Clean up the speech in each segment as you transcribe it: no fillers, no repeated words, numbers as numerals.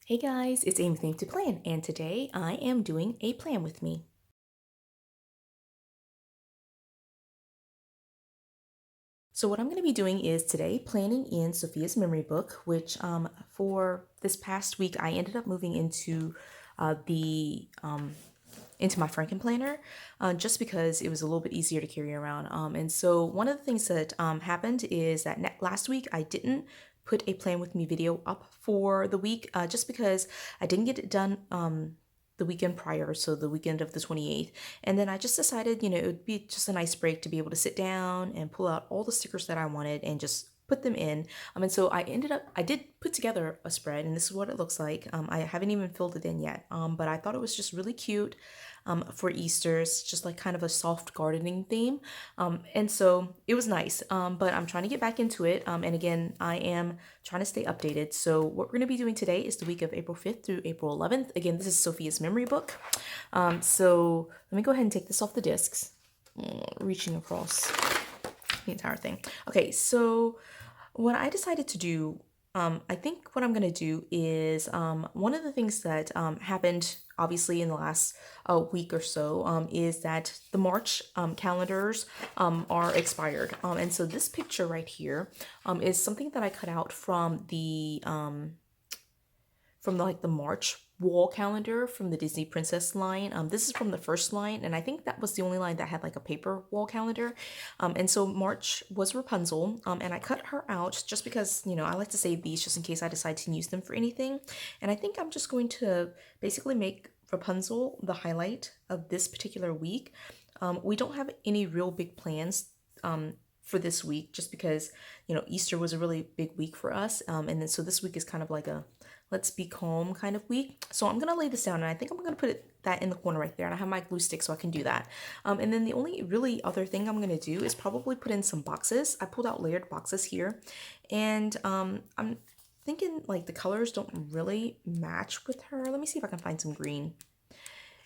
Hey guys, it's Amy Thing to Plan, and today I am doing a plan with me. So what I'm going to be doing is today planning in Sophia's memory book, which for this past week I ended up moving the into my Franken planner, just because it was a little bit easier to carry around. And so one of the things that happened is that last week I didn't put a plan with me video up for the week, just because I didn't get it done the weekend prior, so the weekend of the 28th. And then I just decided, it would be just a nice break to be able to sit down and pull out all the stickers that I wanted and just put them in. And so I did put together a spread, and this is what it looks like. I haven't even filled it in yet, but I thought it was just really cute for Easter's, just like kind of a soft gardening theme. And so it was nice, but I'm trying to get back into it. And again, I am trying to stay updated. So what we're going to be doing today is the week of April 5th through April 11th. Again, this is Sophia's memory book. So let me go ahead and take this off the discs, reaching across the entire thing. Okay, so what I decided to do, I think what I'm going to do is one of the things that happened obviously in the last week or so is that the March calendars are expired. And so this picture right here is something that I cut out from the March wall calendar from the Disney Princess line. This is from the first line, and I think that was the only line that had like a paper wall calendar. And so March was Rapunzel, and I cut her out just because, I like to save these just in case I decide to use them for anything. And I think I'm just going to basically make Rapunzel the highlight of this particular week. We don't have any real big plans for this week just because, Easter was a really big week for us. And then so this week is kind of like a let's be calm kind of week. So I'm going to lay this down, and I think I'm going to put that in the corner right there, and I have my glue stick so I can do that. And then the only really other thing I'm going to do is probably put in some boxes. I pulled out layered boxes here, and I'm thinking like the colors don't really match with her. Let me see if I can find some green.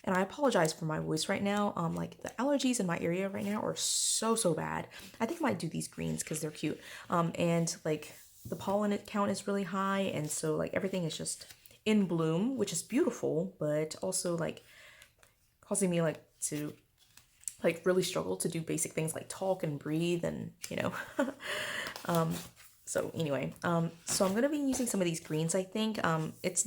And I apologize for my voice right now. Like the allergies in my area right now are so bad. I think I might do these greens because they're cute. And like the pollen count is really high, and so like everything is just in bloom, which is beautiful, but also like causing me like to like really struggle to do basic things like talk and breathe and so anyway, so I'm gonna be using some of these greens. I think it's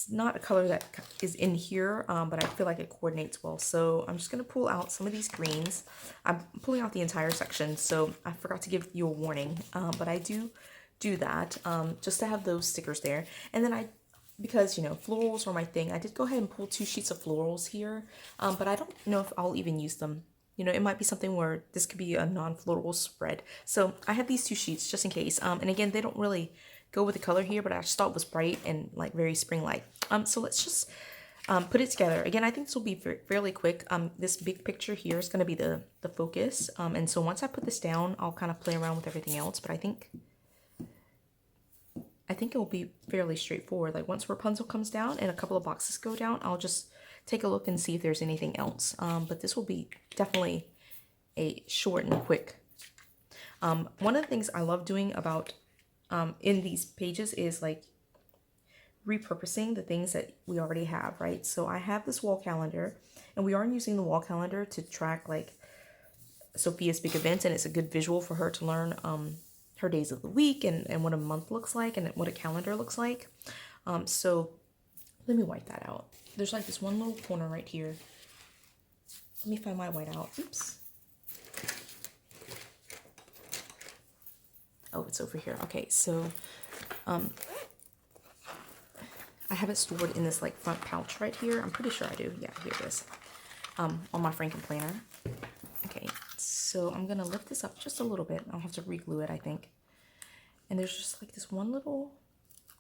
not a color that is in here, but I feel like it coordinates well. So I'm just going to pull out some of these greens. I'm pulling out the entire section, so I forgot to give you a warning, but I do that just to have those stickers there. And then because, florals are my thing, I did go ahead and pull 2 sheets of florals here, but I don't know if I'll even use them. It might be something where this could be a non-floral spread. So I have these 2 sheets just in case. And again, they don't really go with the color here, but I just thought it was bright and like very spring-like. So let's just put it together. Again, I think this will be fairly quick. This big picture here is going to be the focus. And so once I put this down, I'll kind of play around with everything else. But I think it will be fairly straightforward. Like once Rapunzel comes down and a couple of boxes go down, I'll just take a look and see if there's anything else. But this will be definitely a short and quick. One of the things I love doing about in these pages is like repurposing the things that we already have, right? So I have this wall calendar, and we are using the wall calendar to track like Sophia's big events, and it's a good visual for her to learn her days of the week and what a month looks like and what a calendar looks like. So let me wipe that out. There's like this one little corner right here. Let me find my whiteout. Oops. Oh, it's over here. Okay, so I have it stored in this like front pouch right here. I'm pretty sure I do. Yeah, here it is. On my Franken planner. Okay, so I'm gonna lift this up just a little bit. I'll have to re-glue it, I think. And there's just like this one little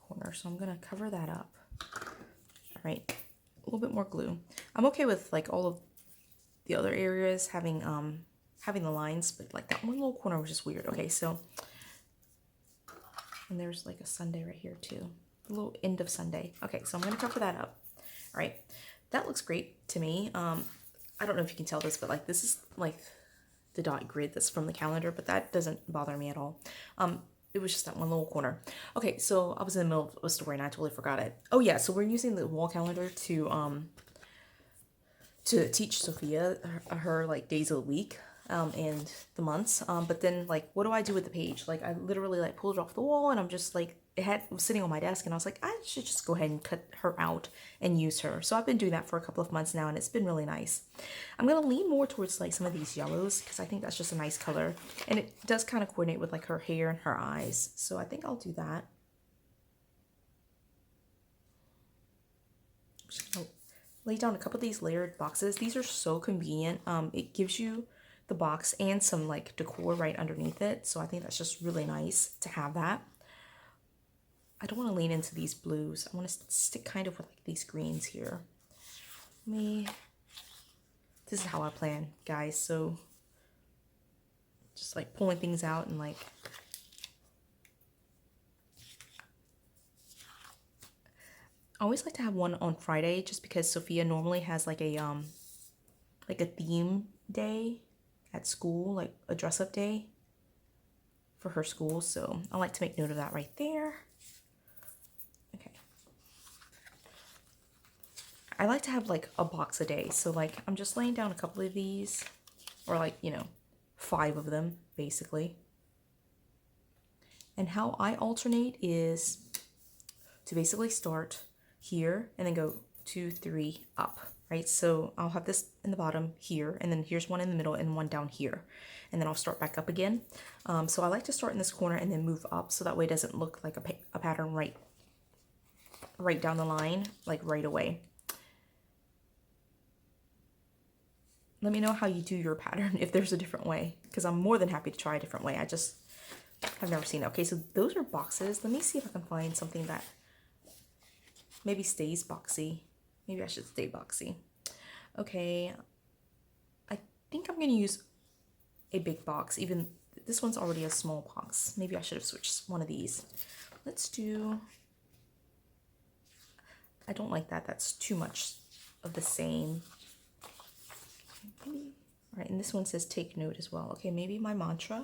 corner, so I'm gonna cover that up. All right, a little bit more glue. I'm okay with like all of the other areas having the lines, but like that one little corner was just weird. Okay, so, and there's like a Sunday right here too. A little end of Sunday. Okay, so I'm gonna cover that up. All right, that looks great to me. I don't know if you can tell this, but like this is like the dot grid that's from the calendar, but that doesn't bother me at all. it was just that one little corner. Okay, so I was in the middle of a story and I totally forgot it. Oh yeah, so we're using the wall calendar to teach Sophia her like days of the week and the months. But then like what do I do with the page? Like I literally like pulled it off the wall and I'm just like it was sitting on my desk and I was like I should just go ahead and cut her out and use her. So I've been doing that for a couple of months now and it's been really nice. I'm gonna lean more towards like some of these yellows because I think that's just a nice color and it does kind of coordinate with like her hair and her eyes. So I think I'll do that. Lay down a couple of these layered boxes. These are so convenient. It gives you the box and some like decor right underneath it. So I think that's just really nice to have that. I don't want to lean into these blues. I want to stick kind of with like these greens here. This is how I plan, guys. So just like pulling things out and like I always like to have one on Friday just because Sophia normally has like a theme day at school, like a dress up day for her school. So I like to make note of that right there. Okay. I like to have like a box a day. So like I'm just laying down a couple of these or like, you know, 5 of them basically. And how I alternate is to basically start here and then go 2, 3 up, right? So I'll have this in the bottom here and then here's one in the middle and one down here and then I'll start back up again. So I like to start in this corner and then move up so that way it doesn't look like a pattern right down the line, like right away. Let me know how you do your pattern if there's a different way because I'm more than happy to try a different way. I just have never seen it. Okay, so those are boxes. Let me see if I can find something that maybe stays boxy. Maybe I should stay boxy. Okay, I think I'm going to use a big box. Even this one's already a small box. Maybe I should have switched one of these. Let's do... I don't like that. That's too much of the same. Maybe... All right, and this one says take note as well. Okay, maybe my mantra.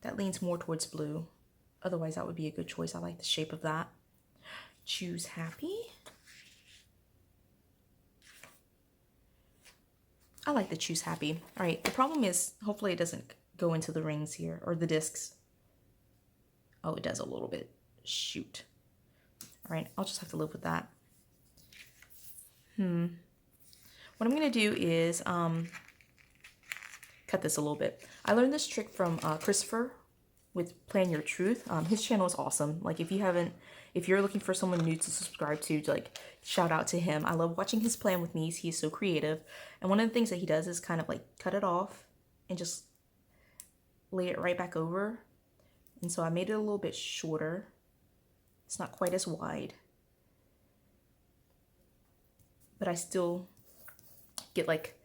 That leans more towards blue. Otherwise, that would be a good choice. I like the shape of that. Choose happy. I like the choose happy. All right, the problem is hopefully it doesn't go into the rings here or the discs. Oh, it does a little bit. Shoot. All right, I'll just have to live with that. What I'm gonna do is cut this a little bit. I learned this trick from Christopher with Plan Your Truth. His channel is awesome. Like if you're looking for someone new to subscribe to, like shout out to him. I love watching his plan with me. He's so creative. And one of the things that he does is kind of like cut it off and just lay it right back over. And so I made it a little bit shorter. It's not quite as wide. But I still get like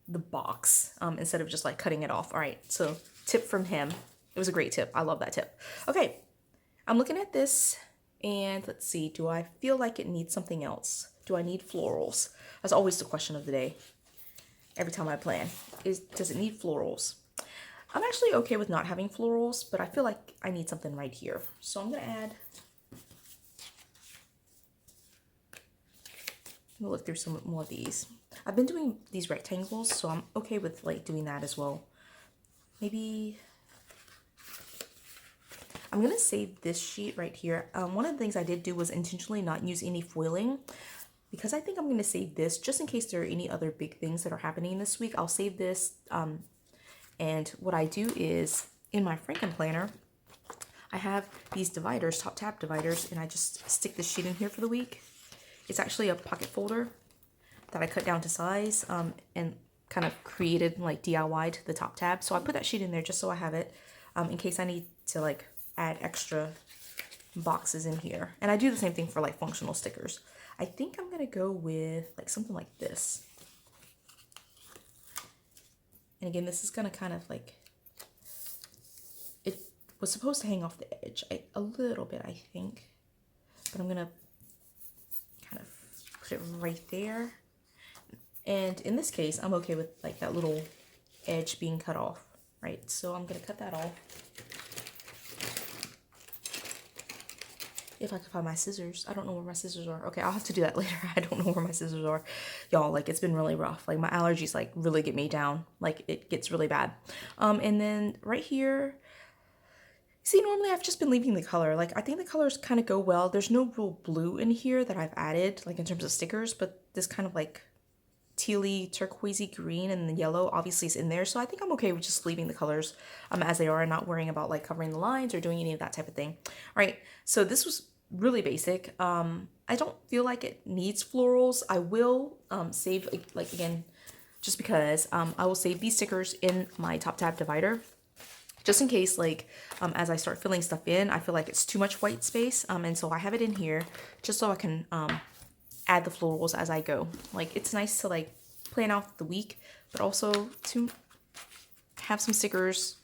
the box instead of just like cutting it off. All right, so tip from him. It was a great tip. I love that tip. Okay, I'm looking at this and let's see, do I feel like it needs something else? Do I need florals? That's always the question of the day. Every time I plan, does it need florals? I'm actually okay with not having florals, but I feel like I need something right here. So I'm gonna add, we'll look through some more of these. I've been doing these rectangles, so I'm okay with like doing that as well. Maybe I'm gonna save this sheet right here. One of the things I did do was intentionally not use any foiling because I think I'm gonna save this just in case there are any other big things that are happening this week. I'll save this. And what I do is in my Franken planner, I have these dividers, top tab dividers, and I just stick this sheet in here for the week. It's actually a pocket folder that I cut down to size and kind of created like DIY'd the top tab. So I put that sheet in there just so I have it in case I need to like add extra boxes in here. And I do the same thing for like functional stickers. I think I'm gonna go with like something like this. And again, this is gonna kind of like, it was supposed to hang off the edge a little bit, I think, but I'm gonna kind of put it right there. And in this case, I'm okay with like that little edge being cut off, right? So I'm gonna cut that off. If I could find my scissors. I don't know where my scissors are. Okay, I'll have to do that later. I don't know where my scissors are. Y'all, like, it's been really rough. Like, my allergies, like, really get me down. Like, it gets really bad. And then right here, see, normally I've just been leaving the color. Like, I think the colors kind of go well. There's no real blue in here that I've added, like, in terms of stickers, but this kind of, like, tealy, turquoisey green and the yellow obviously is in there. So I think I'm okay with just leaving the colors as they are and not worrying about, like, covering the lines or doing any of that type of thing. All right, so this was really basic. I don't feel like it needs florals. I will save, like, again, just because I will save these stickers in my top tab divider just in case, like, as I start filling stuff in, I feel like it's too much white space. And so I have it in here just so I can add the florals as I go. Like, it's nice to, like, plan out the week, but also to have some stickers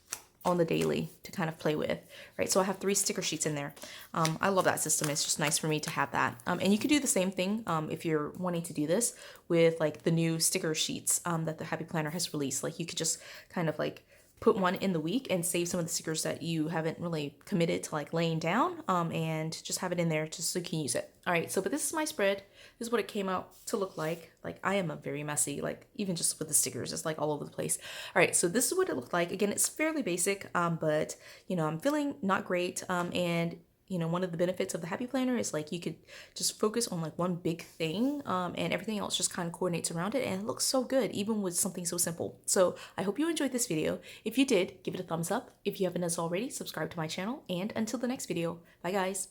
on the daily to kind of play with, right? So I have 3 sticker sheets in there. I love that system. It's just nice for me to have that. And you could do the same thing if you're wanting to do this with, like, the new sticker sheets that the Happy Planner has released. Like, you could just kind of, like, put one in the week and save some of the stickers that you haven't really committed to, like, laying down, and just have it in there just so you can use it. All right, so but this is my spread. This is what it came out to look like. Like, I am a very messy, like, even just with the stickers, it's like all over the place. All right, so this is what it looked like. Again, it's fairly basic, but you know, I'm feeling not great, and you know, one of the benefits of the Happy Planner is, like, you could just focus on, like, one big thing, and everything else just kind of coordinates around it, and it looks so good even with something so simple. So I hope you enjoyed this video. If you did, give it a thumbs up. If you haven't done so already, subscribe to my channel, and until the next video, bye guys.